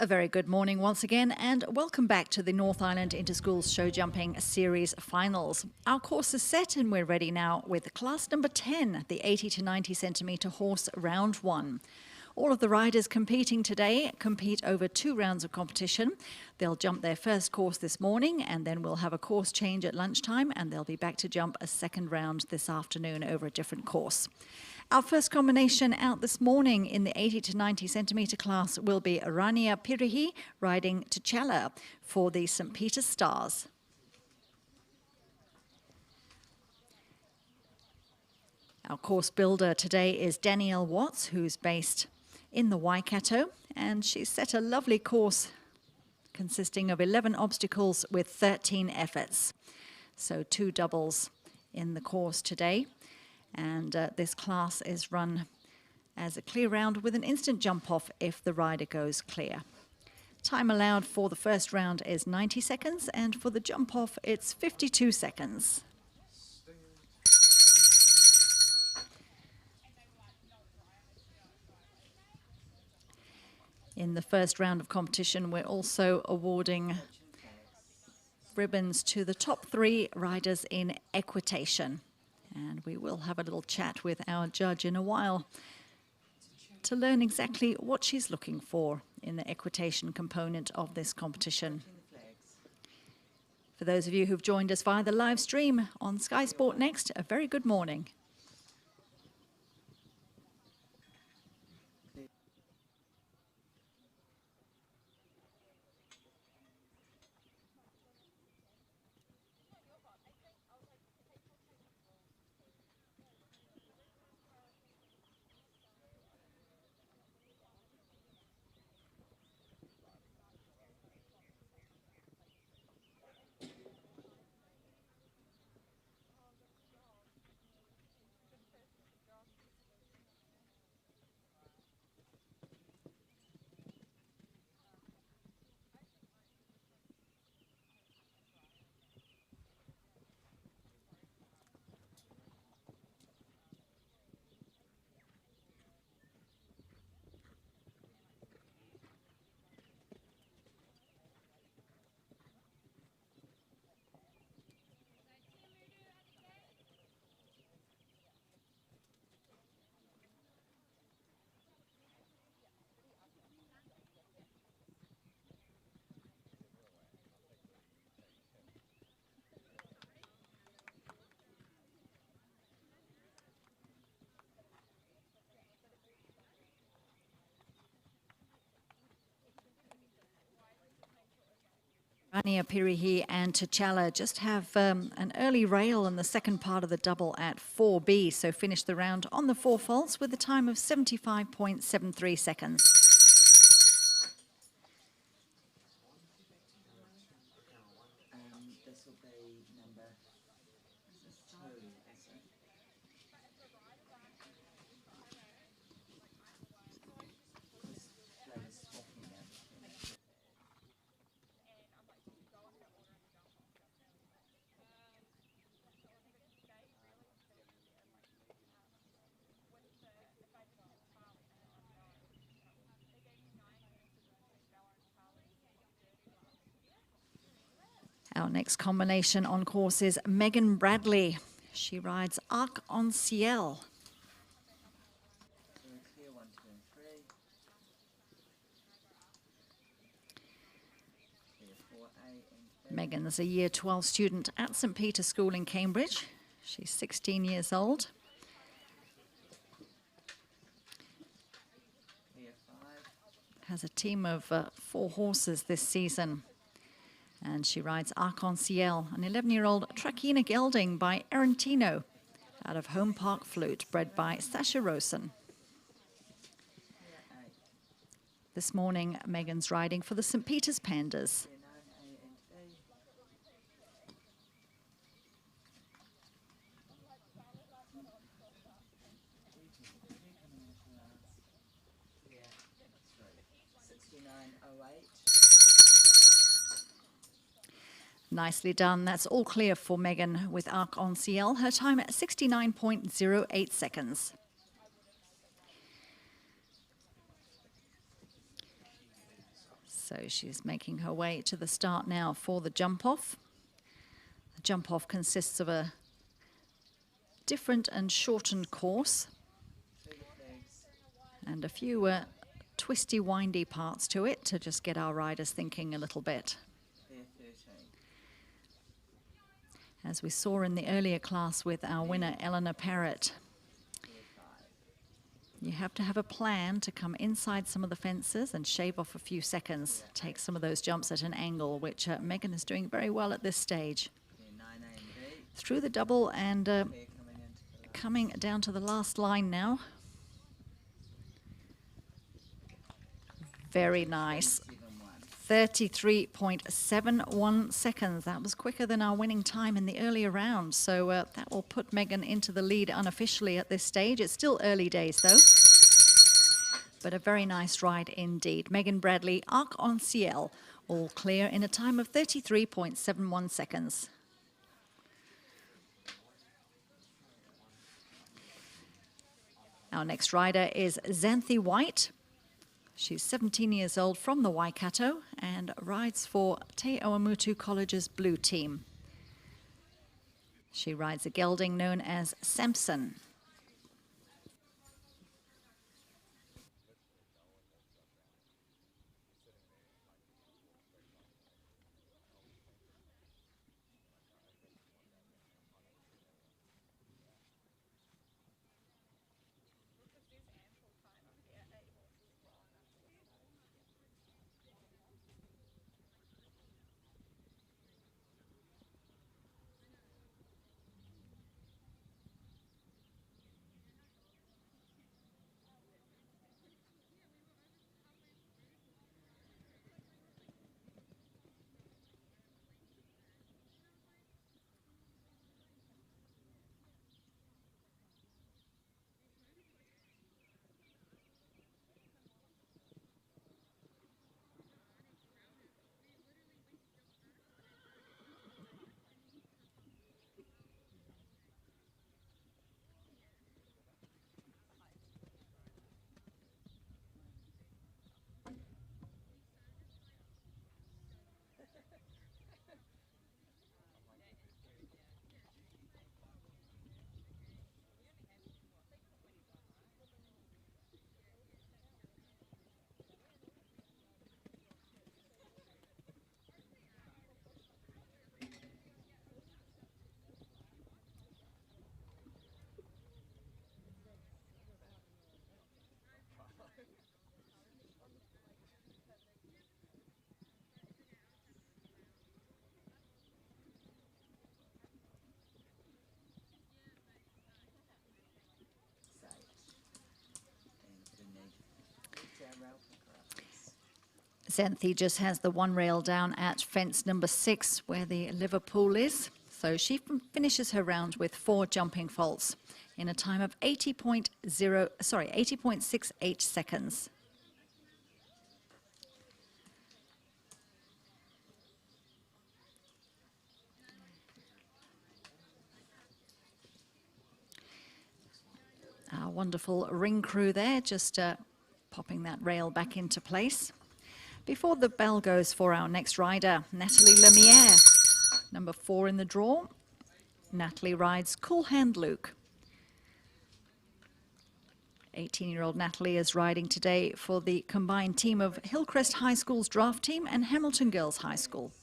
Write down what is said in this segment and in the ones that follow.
A very good morning once again, and welcome back to the North Island Interschools Show Jumping Series Finals. Our course is set and we're ready now with class number 10, the 80 to 90 centimetre horse round 1. All of the riders competing today compete over 2 rounds of competition. They'll jump their first course this morning, and then we'll have a course change at lunchtime, and they'll be back to jump a second round this afternoon over a different course. Our first combination out this morning in the 80 to 90 centimetre class will be Rania Pirihi riding T'Challa for the St. Peter's Stars. Our course builder today is Danielle Watts, who's based in the Waikato, and she's set a lovely course consisting of 11 obstacles with 13 efforts. So 2 doubles in the course today. And this class is run as a clear round with an instant jump off if the rider goes clear. Time allowed for the first round is 90 seconds, and for the jump off it's 52 seconds. In the first round of competition, we're also awarding ribbons to the top 3 riders in equitation. And we will have a little chat with our judge in a while to learn exactly what she's looking for in the equitation component of this competition. For those of you who've joined us via the live stream on Sky Sport Next, a very good morning. Rania Pirihi and T'Challa just have an early rail in the second part of the double at 4B, so finish the round on the 4 faults with a time of 75.73 seconds. Our next combination on course is Megan Bradley. She rides Arc-en-Ciel. Megan's a Year 12 student at St. Peter's School in Cambridge. She's 16 years old. Has a team of 4 horses this season. And she rides Arc-en-Ciel, an 11-year-old Trakehner gelding by Arentino out of Home Park Flute, bred by Sasha Rosen. This morning, Megan's riding for the St. Peter's Pandas. Nicely done. That's all clear for Megan with Arc-en-Ciel. Her time at 69.08 seconds. So she's making her way to the start now for the jump-off. The jump-off consists of a different and shortened course and a few twisty, windy parts to it to just get our riders thinking a little bit. As we saw in the earlier class with our winner, Eleanor Parrott, you have to have a plan to come inside some of the fences and shave off a few seconds, take some of those jumps at an angle, which Megan is doing very well at this stage. Through the double and coming down to the last line now. Very nice. 33.71 seconds. That was quicker than our winning time in the earlier round. So that will put Megan into the lead unofficially at this stage. It's still early days though. But a very nice ride indeed. Megan Bradley, Arc-en-Ciel, all clear in a time of 33.71 seconds. Our next rider is Xanthi White. She's 17 years old from the Waikato and rides for Te Awamutu College's blue team. She rides a gelding known as Samson. Xanthi just has the one rail down at fence number 6 where the Liverpool is. So she finishes her round with 4 jumping faults in a time of 80.68 seconds. Our wonderful ring crew there, just popping that rail back into place. Before the bell goes for our next rider, Natalie Lemierre, number 4 in the draw. Natalie rides Cool Hand Luke. 18-year-old Natalie is riding today for the combined team of Hillcrest High School's draft team and Hamilton Girls High School.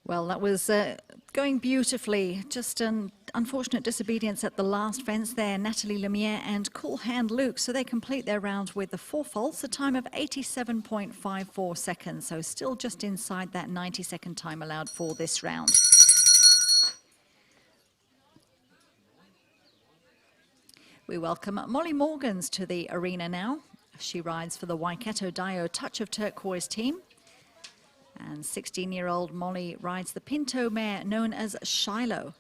Well, that was going beautifully. Just an unfortunate disobedience at the last fence there. Natalie Lemire and Cool Hand Luke. So they complete their round with the 4 faults, a time of 87.54 seconds. So still just inside that 90-second time allowed for this round. We welcome Molly Morgans to the arena now. She rides for the Waikato Dio Touch of Turquoise team. And 16-year-old Molly rides the Pinto mare known as Shiloh.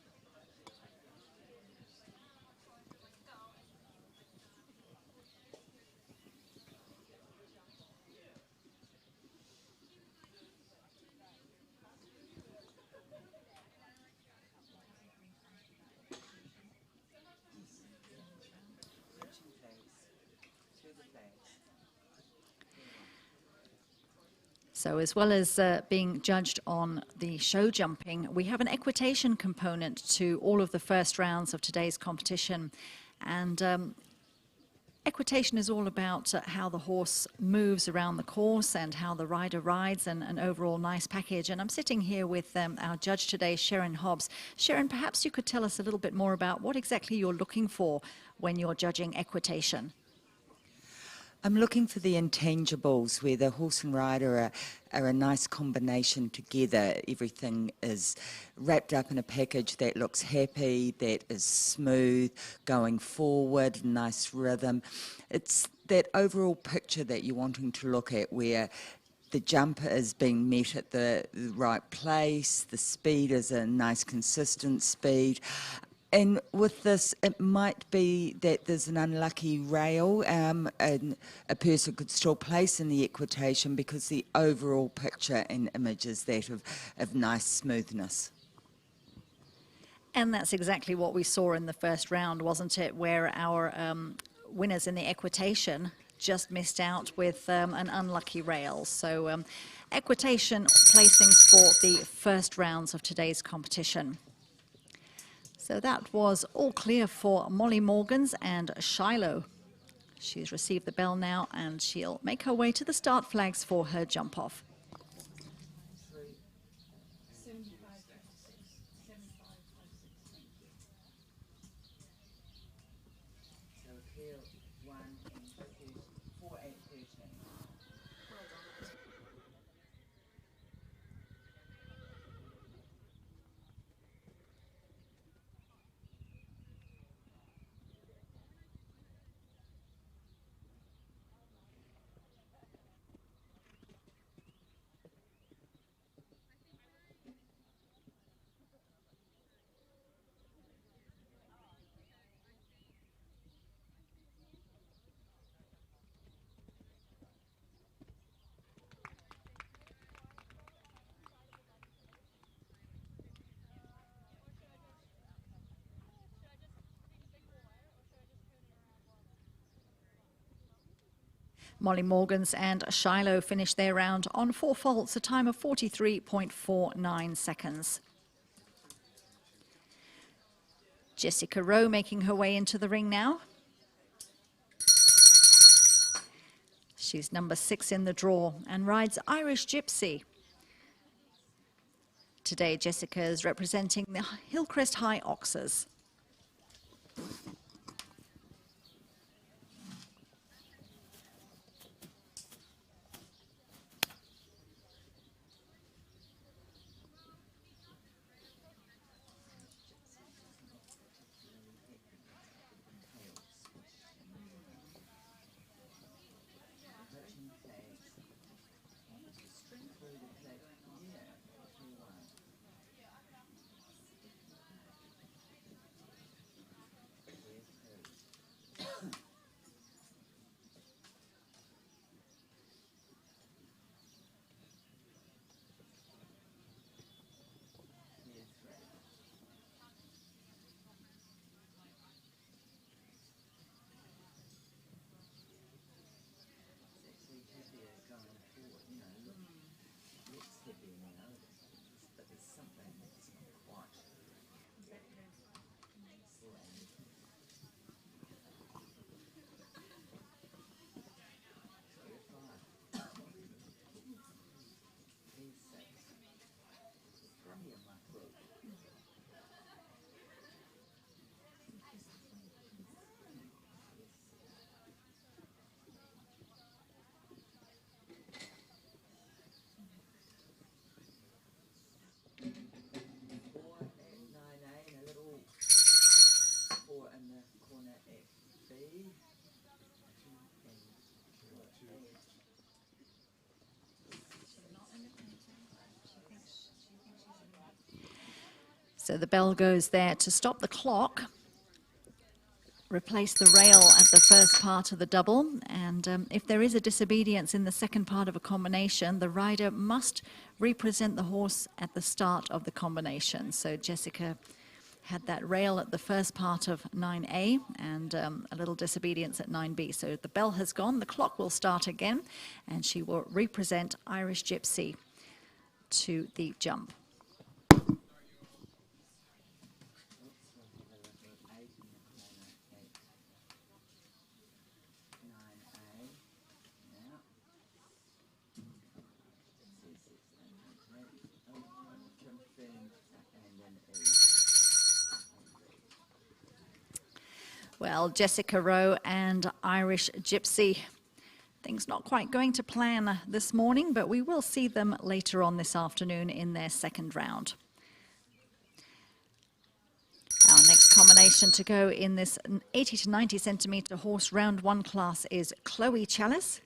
So as well as being judged on the show jumping, we have an equitation component to all of the first rounds of today's competition. And equitation is all about how the horse moves around the course and how the rider rides, and an overall nice package. And I'm sitting here with our judge today, Sharon Hobbs. Sharon, perhaps you could tell us a little bit more about what exactly you're looking for when you're judging equitation. I'm looking for the intangibles where the horse and rider are a nice combination together. Everything is wrapped up in a package that looks happy, that is smooth, going forward, nice rhythm. It's that overall picture that you're wanting to look at, where the jump is being met at the right place, the speed is a nice consistent speed. And with this, it might be that there's an unlucky rail, and a person could still place in the equitation, because the overall picture and image is that of nice smoothness. And that's exactly what we saw in the first round, wasn't it? Where our winners in the equitation just missed out with an unlucky rail. So equitation placings for the first rounds of today's competition. So that was all clear for Molly Morgans and Shiloh. She's received the bell now, and she'll make her way to the start flags for her jump off. Molly Morgans and Shiloh finished their round on 4 faults, a time of 43.49 seconds. Jessica Rowe making her way into the ring now. She's number 6 in the draw and rides Irish Gypsy. Today, Jessica is representing the Hillcrest High Oxers. So the bell goes there to stop the clock. Replace the rail at the first part of the double, and if there is a disobedience in the second part of a combination, the rider must represent the horse at the start of the combination. So Jessica had that rail at the first part of 9A and a little disobedience at 9B. So the bell has gone, the clock will start again, and she will represent Irish Gypsy to the jump. Well, Jessica Rowe and Irish Gypsy. Things not quite going to plan this morning, but we will see them later on this afternoon in their second round. Our next combination to go in this 80 to 90 centimetre horse round one class is Chloe Chalice.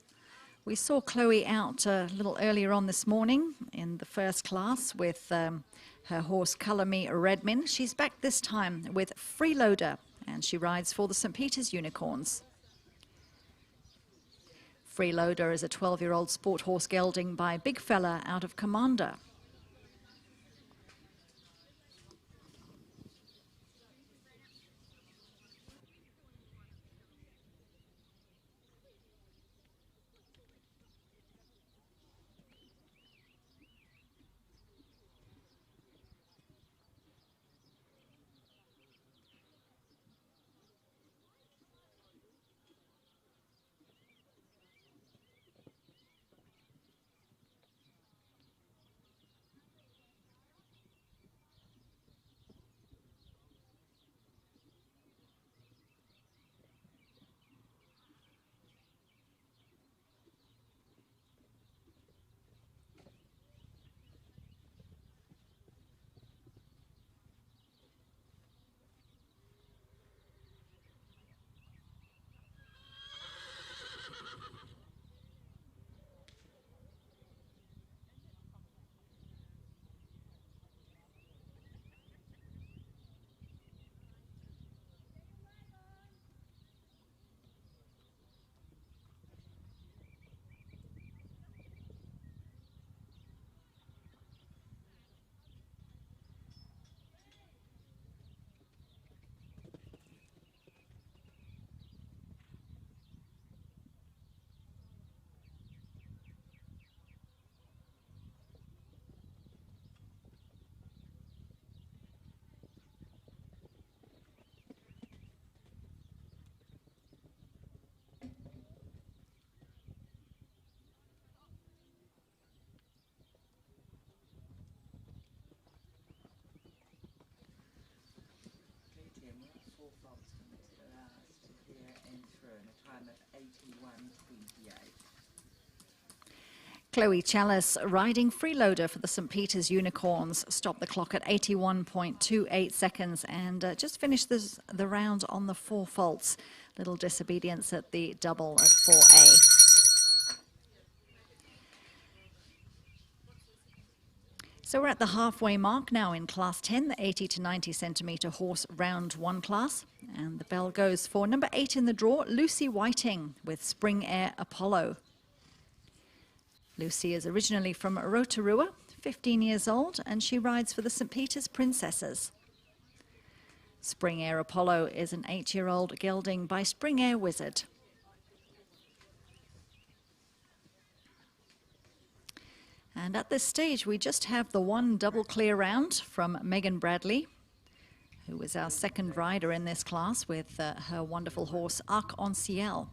We saw Chloe out a little earlier on this morning in the first class with her horse Colour Me Redmin. She's back this time with Freeloader, and she rides for the St. Peter's Unicorns. Freeloader is a 12-year-old sport horse gelding by Big Fella out of Commander. Chloe Chalice riding Freeloader for the St. Peter's Unicorns. Stopped the clock at 81.28 seconds and just finished the round on the 4 faults. Little disobedience at the double at 4A. So we're at the halfway mark now in Class 10, the 80 to 90 centimetre horse round 1 class. And the bell goes for number 8 in the draw, Lucy Whiting with Spring Air Apollo. Lucy is originally from Rotorua, 15 years old, and she rides for the St. Peter's Princesses. Spring Air Apollo is an 8-year-old gelding by Spring Air Wizard. And at this stage, we just have the one double clear round from Megan Bradley, who is our second rider in this class with her wonderful horse Arc-en-Ciel.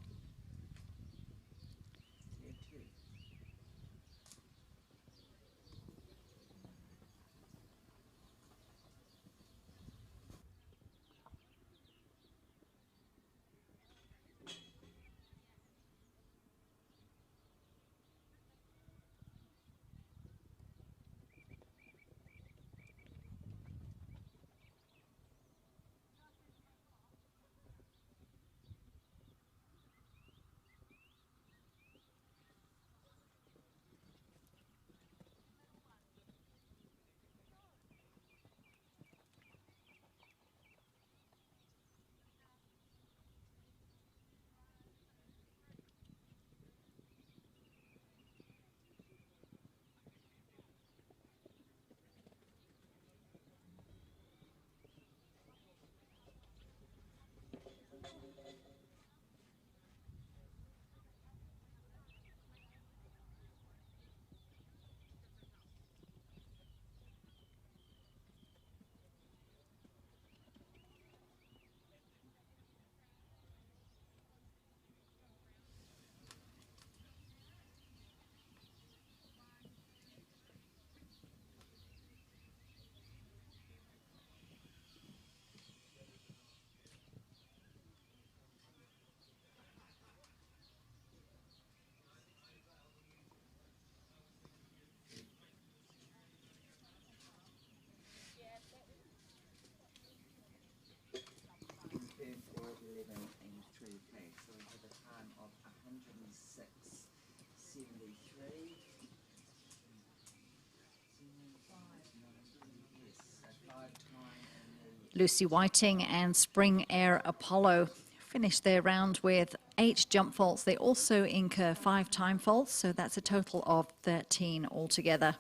Lucy Whiting and Spring Air Apollo finished their round with 8 jump faults. They also incur 5 time faults, so that's a total of 13 altogether.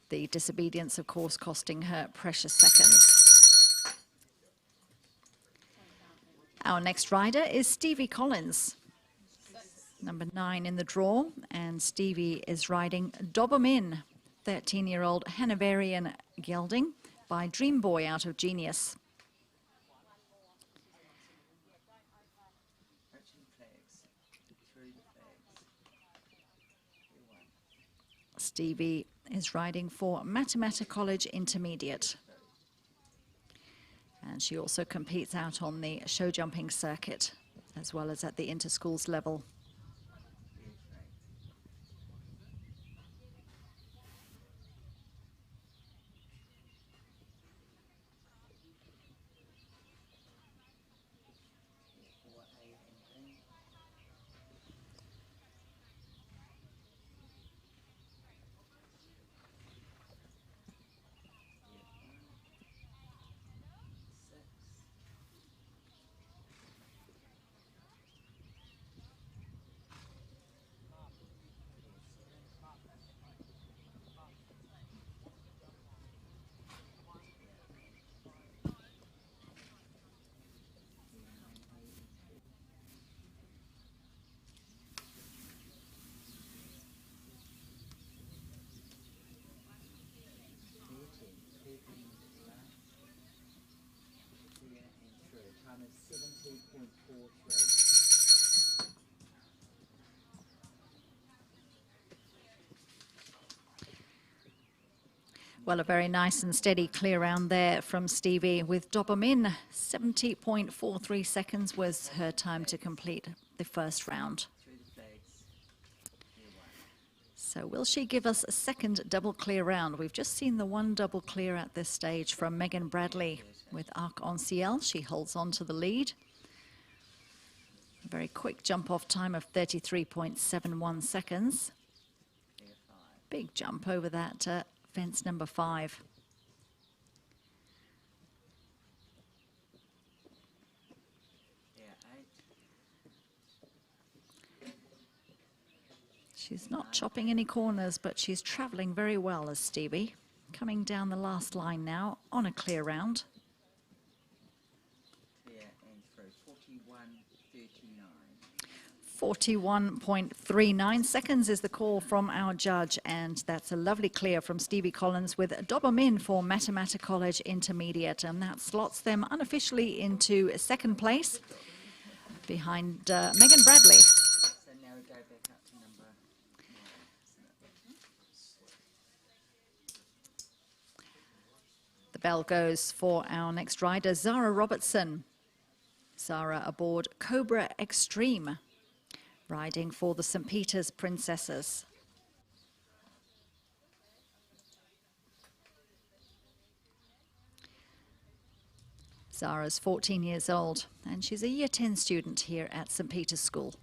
The disobedience, of course, costing her precious seconds. Our next rider is Stevie Collins, number 9 in the draw, and Stevie is riding Doberman, 13-year-old Hanoverian gelding by Dream Boy out of Genius. Stevie is riding for Matamata College Intermediate. And she also competes out on the show jumping circuit, as well as at the interschools level. Well, a very nice and steady clear round there from Stevie with Doberman. 70.43 seconds was her time to complete the first round. So will she give us a second double clear round? We've just seen the one double clear at this stage from Megan Bradley with Arc en Ciel. She holds on to the lead. A very quick jump off time of 33.71 seconds. Big jump over that fence number 5. She's not chopping any corners, but she's travelling very well as Stevie. Coming down the last line now on a clear round. 41.39 seconds is the call from our judge, and that's a lovely clear from Stevie Collins with Doberman for Matamata College Intermediate, and that slots them unofficially into second place behind Megan Bradley. So now we go back up to number 9. The bell goes for our next rider, Zara Robertson. Zara aboard Cobra Extreme, riding for the St. Peter's Princesses. Zara's 14 years old, and she's a Year 10 student here at St. Peter's School.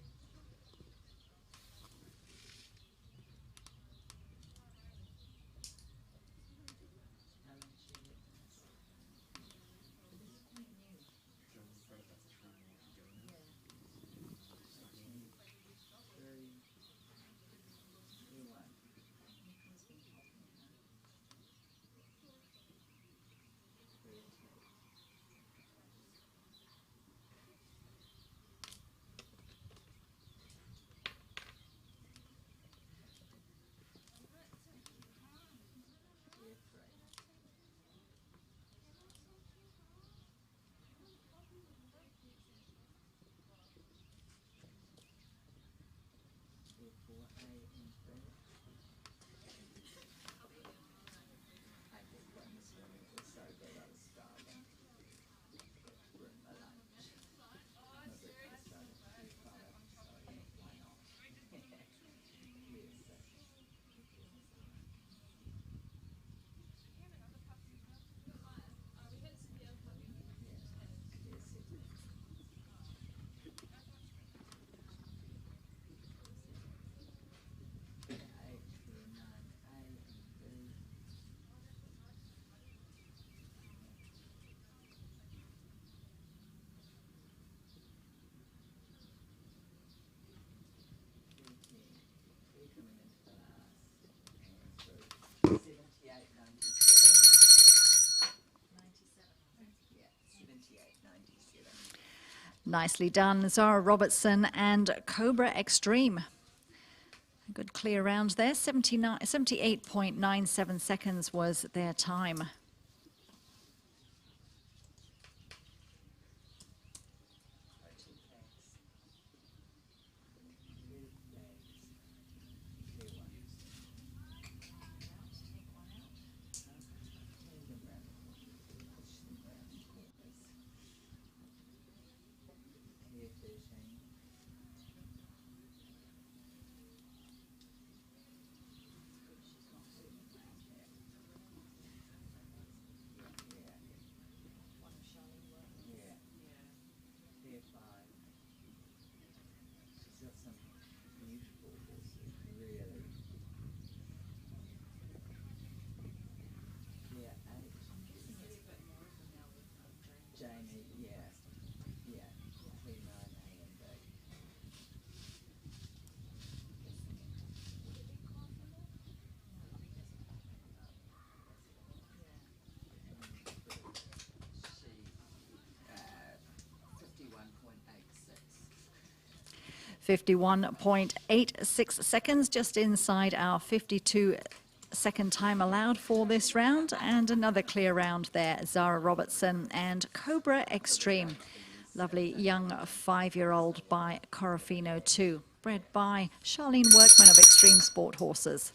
Nicely done, Zara Robertson and Cobra Extreme. A good clear round there, 78.97 seconds was their time. Jamie, yeah, between 9A and B. She, 51.86. 51.86 seconds, just inside our 52-second time allowed for this round. And another clear round there, Zara Robertson and Cobra Extreme. Lovely young 5-year-old by Corofino 2, bred by Charlene Workman of Extreme Sport Horses.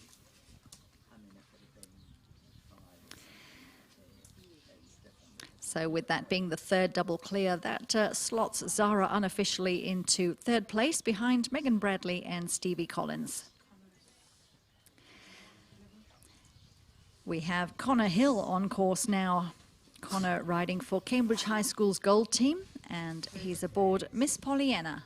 So with that being the third double clear, that slots Zara unofficially into third place behind Megan Bradley and Stevie Collins. We have Connor Hill on course now. Connor riding for Cambridge High School's Gold Team, and he's aboard Miss Pollyanna.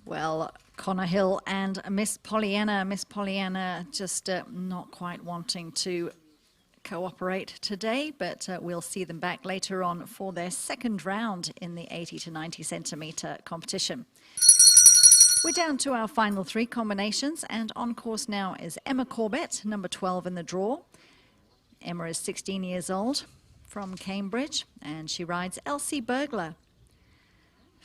Well, Connor Hill and Miss Pollyanna. Miss Pollyanna just not quite wanting to cooperate today, but we'll see them back later on for their second round in the 80 to 90 centimetre competition. We're down to our final three combinations, and on course now is Emma Corbett, number 12 in the draw. Emma is 16 years old from Cambridge, and she rides Elsie Burglar.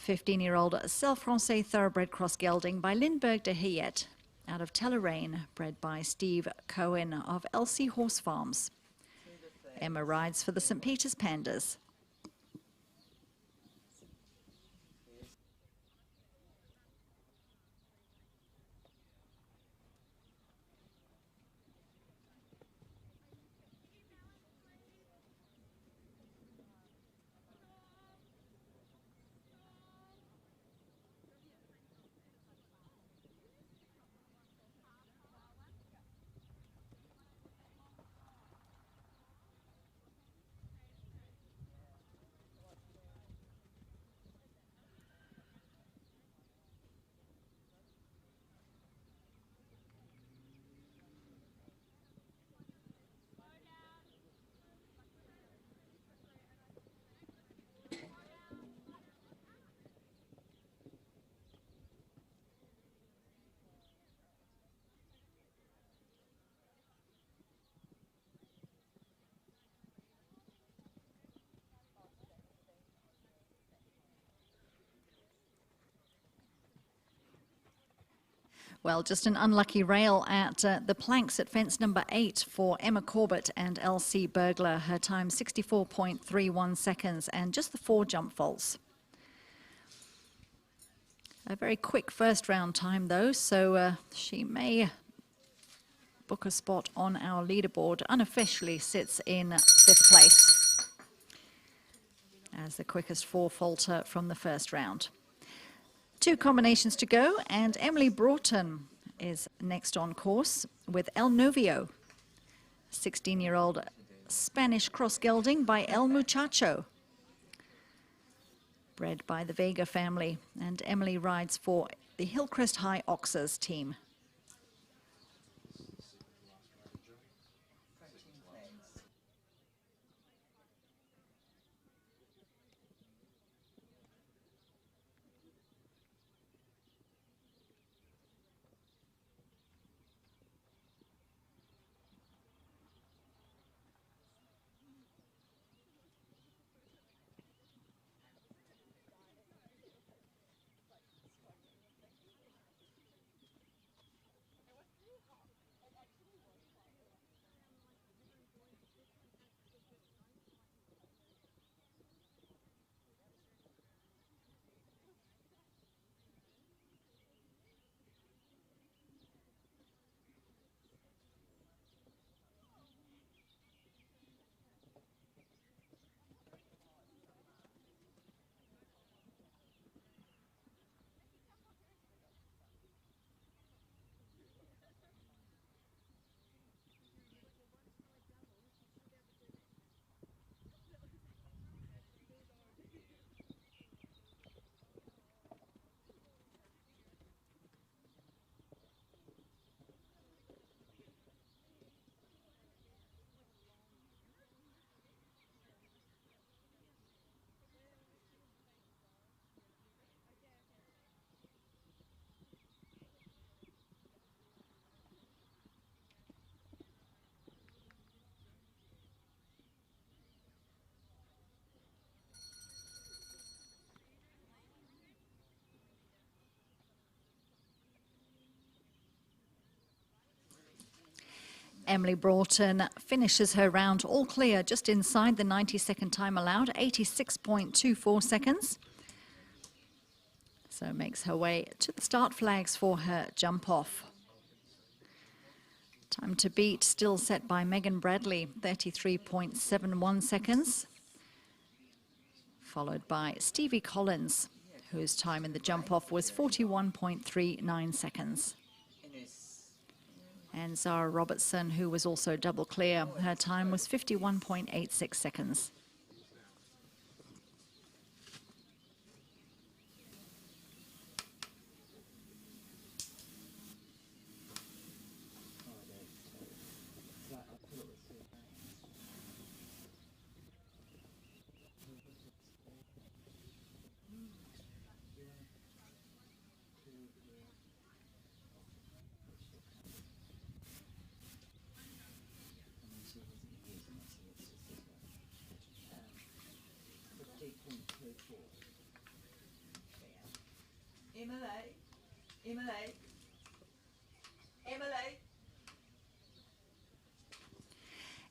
15-year-old Self-Francais Thoroughbred Cross Gelding by Lindbergh de Hayet out of Telleraine, bred by Steve Cohen of Elsie Horse Farms. Emma rides for the St. Peter's Pandas. Well, just an unlucky rail at the planks at fence number 8 for Emma Corbett and LC Bergler. Her time 64.31 seconds and just the 4 jump faults. A very quick first round time though, so she may book a spot on our leaderboard. Unofficially sits in 5th place as the quickest 4 faulter from the first round. 2 combinations to go, and Emily Broughton is next on course with El Novio, 16-year-old Spanish cross gelding by El Muchacho, bred by the Vega family, and Emily rides for the Hillcrest High Oxers team. Emily Broughton finishes her round all clear, just inside the 90-second time allowed, 86.24 seconds. So makes her way to the start flags for her jump off. Time to beat still set by Megan Bradley, 33.71 seconds. Followed by Stevie Collins, whose time in the jump off was 41.39 seconds. And Zara Robertson, who was also double clear, her time was 51.86 seconds.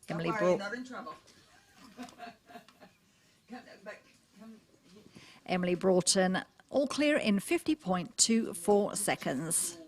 Emily not in trouble. Emily Broughton, all clear in 50.24 seconds.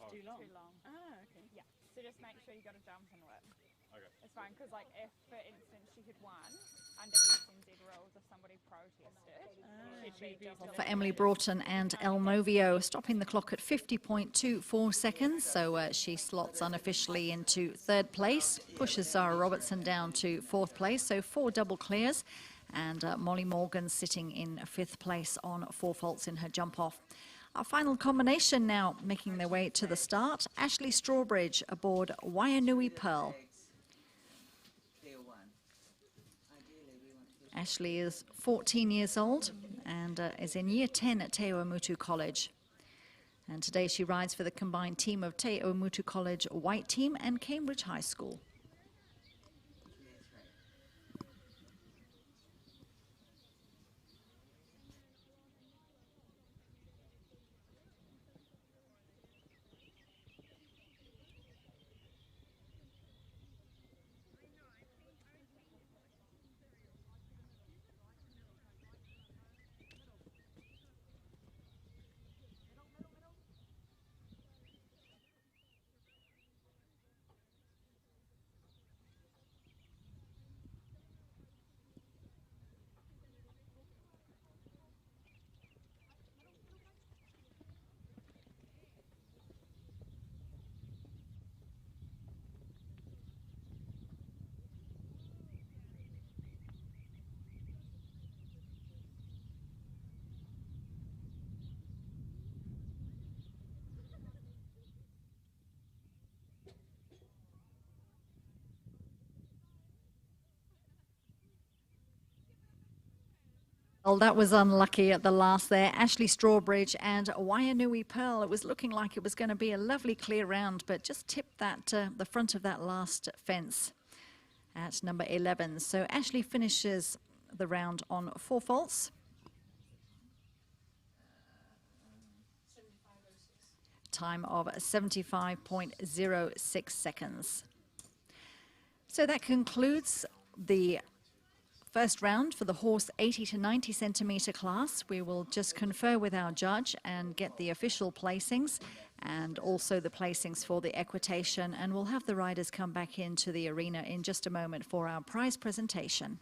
Too long. Ah, okay. Yeah. So just make sure you got a jump and whip. Okay. It's fine, because like if, for instance, she had won under ESNZ rules, if somebody protested, she'd be just For Emily Broughton and El Novio, stopping the clock at 50.24 seconds. So she slots unofficially into 3rd place, pushes Zara Robertson down to 4th place. So 4 double clears, and Molly Morgan sitting in 5th place on 4 faults in her jump off. Our final combination now making their way to the start. Ashley Strawbridge aboard Waianui Pearl. Ashley is 14 years old and is in year 10 at Te Awamutu College. And today she rides for the combined team of Te Awamutu College White Team and Cambridge High School. Well, that was unlucky at the last there. Ashley Strawbridge and Waianui Pearl. It was looking like it was going to be a lovely clear round, but just tipped that the front of that last fence at number 11. So Ashley finishes the round on 4 faults. Time of 75.06 seconds. So that concludes the first round for the horse 80 to 90 centimetre class. We will just confer with our judge and get the official placings and also the placings for the equitation, and we'll have the riders come back into the arena in just a moment for our prize presentation.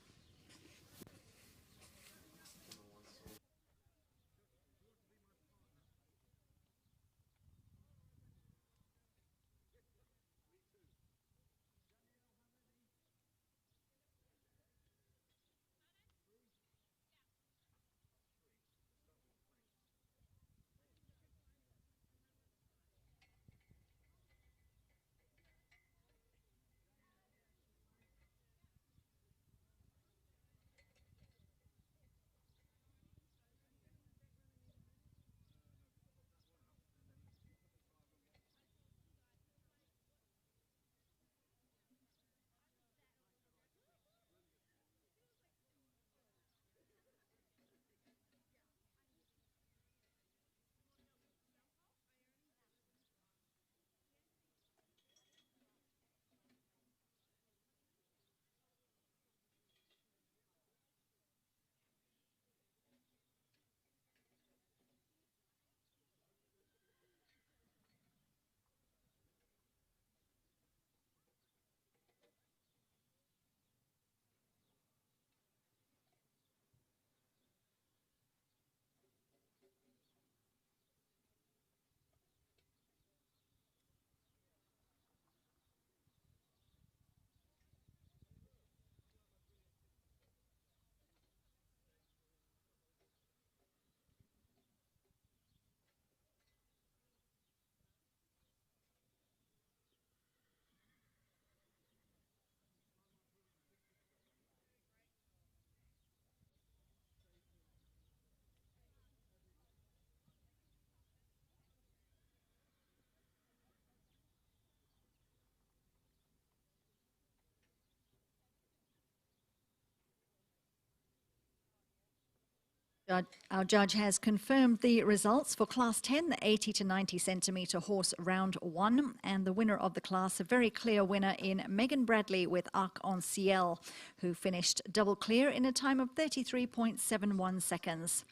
Our judge has confirmed the results for Class 10, the 80 to 90 centimetre horse round 1, and the winner of the class, a very clear winner in Megan Bradley with Arc en Ciel, who finished double clear in a time of 33.71 seconds.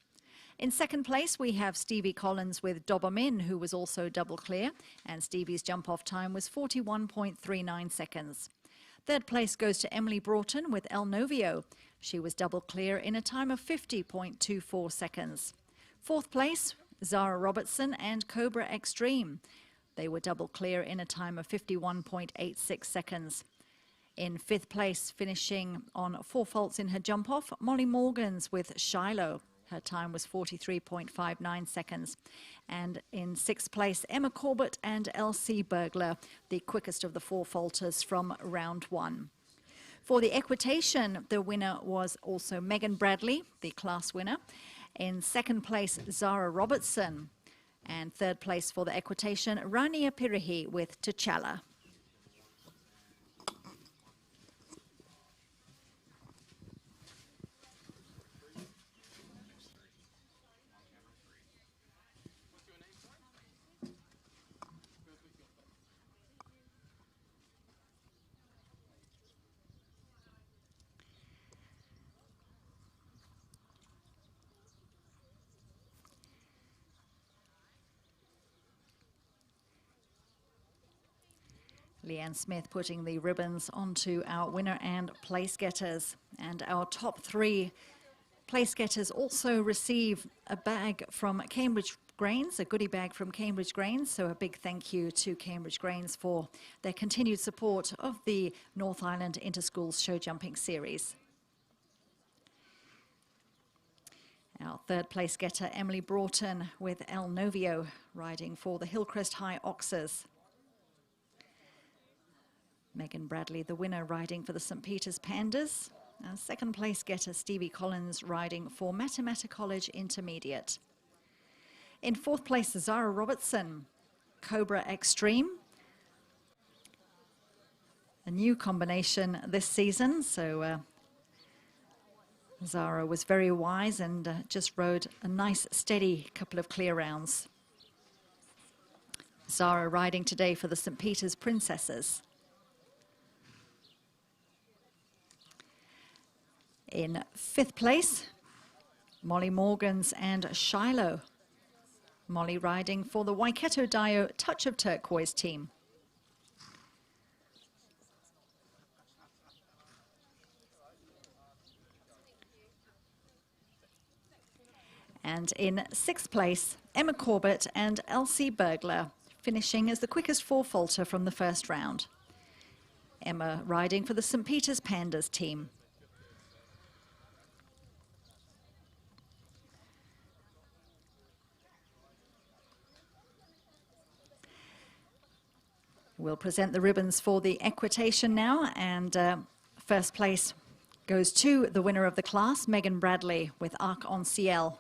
In second place, we have Stevie Collins with Doberman, who was also double clear, and Stevie's jump-off time was 41.39 seconds. Third place goes to Emily Broughton with El Novio. She was double clear in a time of 50.24 seconds. Fourth place, Zara Robertson and Cobra Extreme. They were double clear in a time of 51.86 seconds. In fifth place, finishing on 4 faults in her jump-off, Molly Morgans with Shiloh. Her time was 43.59 seconds. And in sixth place, Emma Corbett and Elsie Bergler, the quickest of the 4 faulters from round 1. For the equitation, the winner was also Megan Bradley, the class winner. In second place, Zara Robertson. And third place for the equitation, Rania Pirihi with T'Challa. Leanne Smith putting the ribbons onto our winner and place getters. And our top three place getters also receive a bag from Cambridge Grains, a goodie bag from Cambridge Grains. So a big thank you to Cambridge Grains for their continued support of the North Island Interschools Show Jumping Series. Our third place getter, Emily Broughton with El Novio, riding for the Hillcrest High Oxers. Megan Bradley, the winner, riding for the St. Peter's Pandas. Our second place getter, Stevie Collins, riding for Matamata College Intermediate. In fourth place, Zara Robertson, Cobra Extreme. A new combination this season, so Zara was very wise and just rode a nice, steady couple of clear rounds. Zara riding today for the St. Peter's Princesses. In fifth place, Molly Morgans and Shiloh. Molly riding for the Waikato Dio Touch of Turquoise team. And in sixth place, Emma Corbett and Elsie Bergler, finishing as the quickest four-faulter from the first round. Emma riding for the St. Peter's Pandas team. We'll present the ribbons for the equitation now, and first place goes to the winner of the class, Megan Bradley with Arc en Ciel.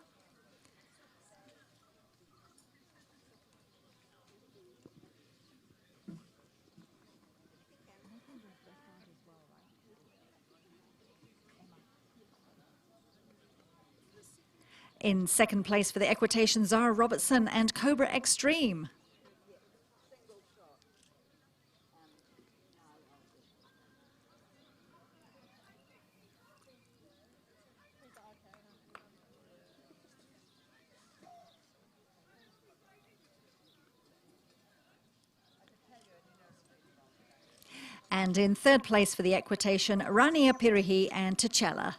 In second place for the equitation, Zara Robertson and Cobra Extreme. And in third place for the equitation, Rania Pirihi and T'Challa.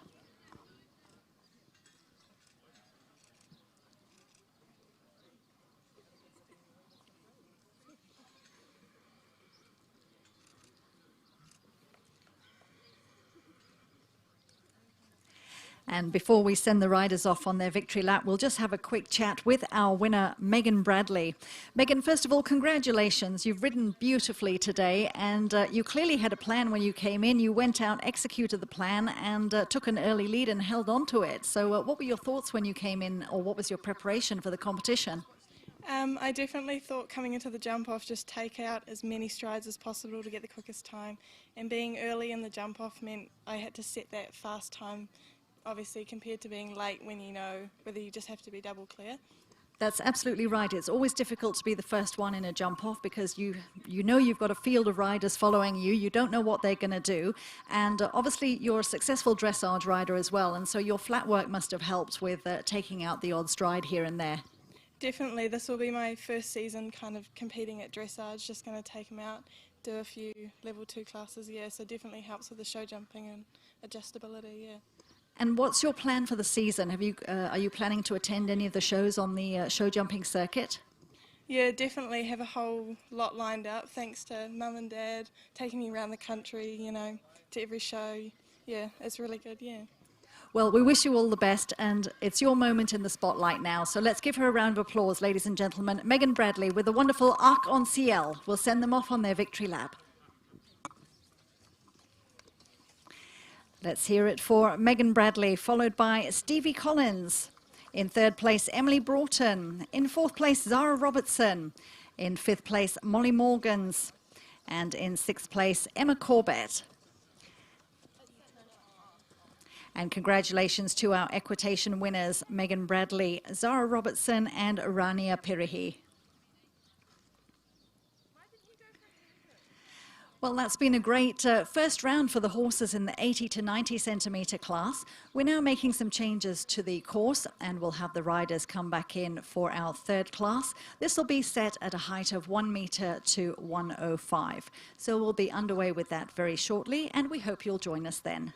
And before we send the riders off on their victory lap, we'll just have a quick chat with our winner, Megan Bradley. Megan, first of all, congratulations. You've ridden beautifully today, and you clearly had a plan when you came in. You went out, executed the plan, and took an early lead and held on to it. So what were your thoughts when you came in, or what was your preparation for the competition? I definitely thought coming into the jump off, just take out as many strides as possible to get the quickest time. And being early in the jump off meant I had to set that fast time, obviously, compared to being late when you know whether you just have to be double clear. That's absolutely right. It's always difficult to be the first one in a jump off because you know you've got a field of riders following you. You don't know what they're going to do. And obviously you're a successful dressage rider as well. And so your flat work must have helped with taking out the odd stride here and there. Definitely. This will be my first season kind of competing at dressage. Just going to take them out, do a few level 2 classes, yeah. So definitely helps with the show jumping and adjustability, yeah. And what's your plan for the season? Are you planning to attend any of the shows on the show jumping circuit? Yeah, definitely have a whole lot lined up, thanks to Mum and Dad taking me around the country, you know, to every show. Yeah, it's really good, yeah. Well, we wish you all the best, and it's your moment in the spotlight now. So let's give her a round of applause, ladies and gentlemen. Megan Bradley with the wonderful Arc en Ciel will send them off on their victory lap. Let's hear it for Megan Bradley, followed by Stevie Collins. In third place, Emily Broughton. In fourth place, Zara Robertson. In fifth place, Molly Morgans. And in sixth place, Emma Corbett. And congratulations to our equitation winners, Megan Bradley, Zara Robertson and Rania Pirihi. Well, that's been a great first round for the horses in the 80 to 90 centimetre class. We're now making some changes to the course and we'll have the riders come back in for our third class. This will be set at a height of 1 metre to 105. So we'll be underway with that very shortly and we hope you'll join us then.